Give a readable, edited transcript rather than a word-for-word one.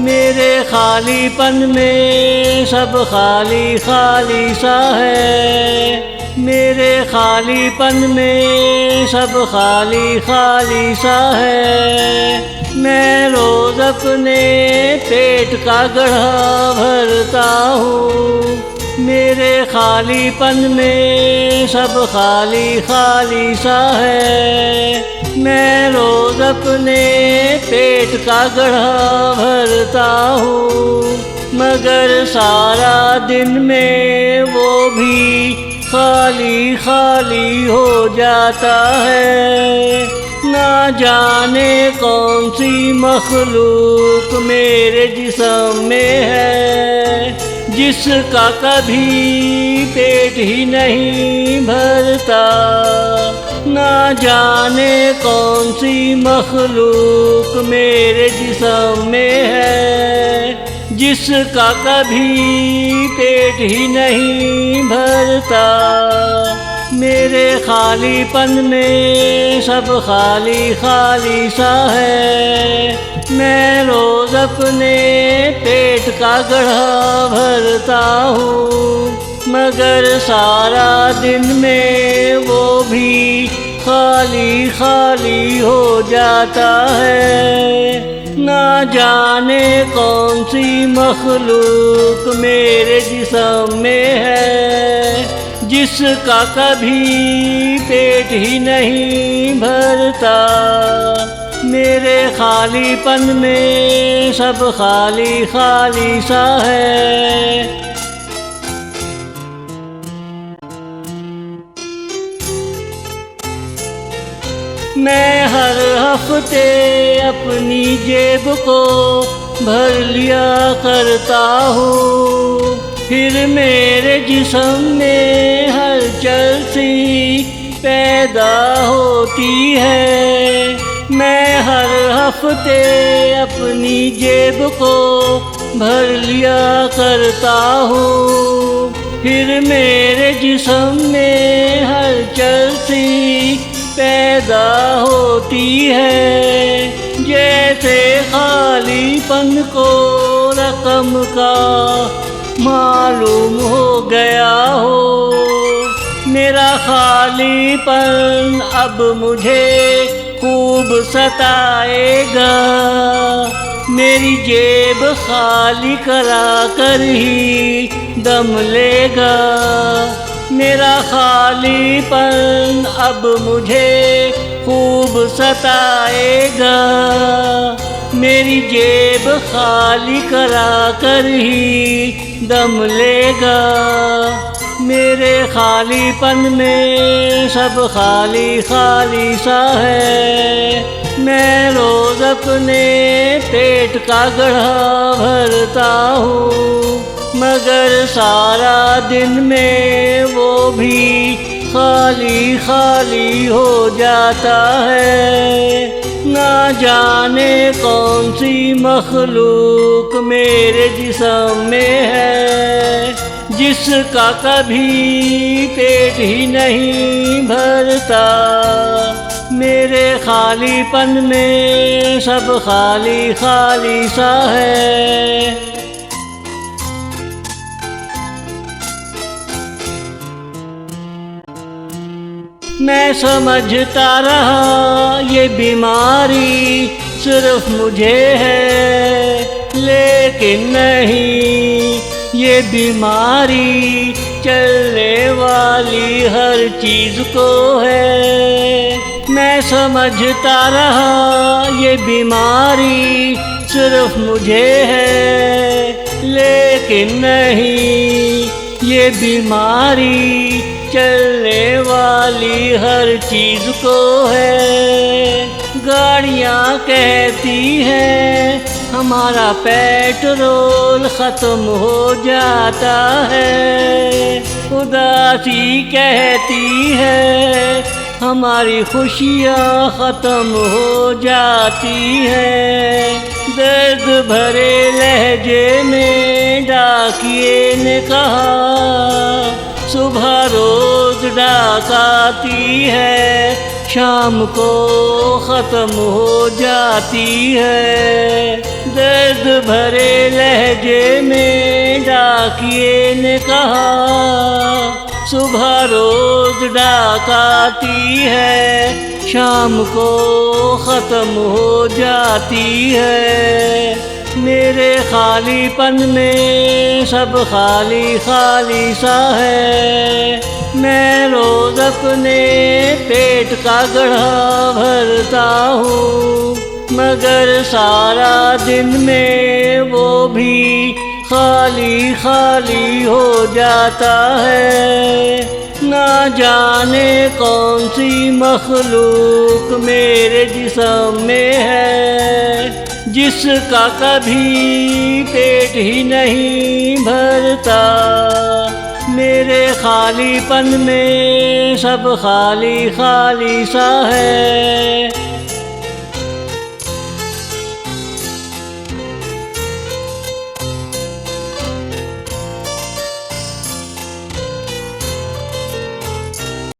मेरे खालीपन में सब खाली खाली सा है। मेरे खालीपन में सब खाली खाली सा है। मैं रोज अपने पेट का गड्ढा भरता हूँ। मेरे खालीपन में सब खाली खाली सा है। मैं रोज अपने पेट का गड्ढा भरता हूँ, मगर सारा दिन में वो भी खाली खाली हो जाता है। ना जाने कौन सी मखलूक मेरे जिस्म में है, जिसका कभी पेट ही नहीं भरता। ना जाने कौन सी मखलूक मेरे जिस्म में है, जिसका कभी पेट ही नहीं भरता। मेरे खालीपन में सब खाली खाली सा है। मैं रोज अपने पेट का गड्ढा भरता हूँ, मगर सारा दिन में वो भी खाली खाली हो जाता है। ना जाने कौन सी मखलूक मेरे जिस्म में है, जिसका कभी पेट ही नहीं भरता। मेरे खालीपन में सब खाली खाली सा है। मैं हर हफ्ते अपनी जेब को भर लिया करता हूँ, फिर मेरे जिस्म में हलचल सी पैदा होती है। मैं हर हफ्ते अपनी जेब को भर लिया करता हूँ, फिर मेरे जिस्म में हलचल सी पैदा होती है। जैसे खालीपन को रकम का मालूम हो गया हो। मेरा खालीपन अब मुझे खूब सताएगा। मेरी जेब खाली करा कर ही दम लेगा। मेरा खालीपन अब मुझे खूब सताएगा। मेरी जेब खाली करा कर ही दम लेगा। मेरे खालीपन में सब खाली खाली सा है। मैं रोज अपने पेट का गड्ढा भरता हूँ, मगर सारा दिन में वो भी खाली खाली हो जाता है। ना जाने कौन सी मखलूक मेरे जिस्म में है, जिसका कभी पेट ही नहीं भरता। मेरे खालीपन में सब खाली खाली सा है। मैं समझता रहा ये बीमारी सिर्फ मुझे है, लेकिन नहीं, ये बीमारी चलने वाली हर चीज़ को है। मैं समझता रहा ये बीमारी सिर्फ मुझे है, लेकिन नहीं, ये बीमारी चलने वाली हर चीज़ को है। गाड़ियाँ कहती हैं हमारा पेट्रोल ख़त्म हो जाता है। उदासी कहती है हमारी खुशियाँ ख़त्म हो जाती हैं। दर्द भरे लहजे में डाकिए ने कहा, सुबह रोज डाक आती है, शाम को खत्म हो जाती है। दर्द भरे लहजे में डाकिए ने कहा, सुबह रोज डाक आती है, शाम को खत्म हो जाती है। मेरे खालीपन में सब खाली खाली सा है। मैं रोज अपने पेट का गड्ढा भरता हूँ, मगर सारा दिन में वो भी खाली खाली हो जाता है। ना जाने कौन सी मखलूक मेरे जिस्म में है, जिसका कभी पेट ही नहीं भरता। मेरे खालीपन में सब खाली खाली सा है।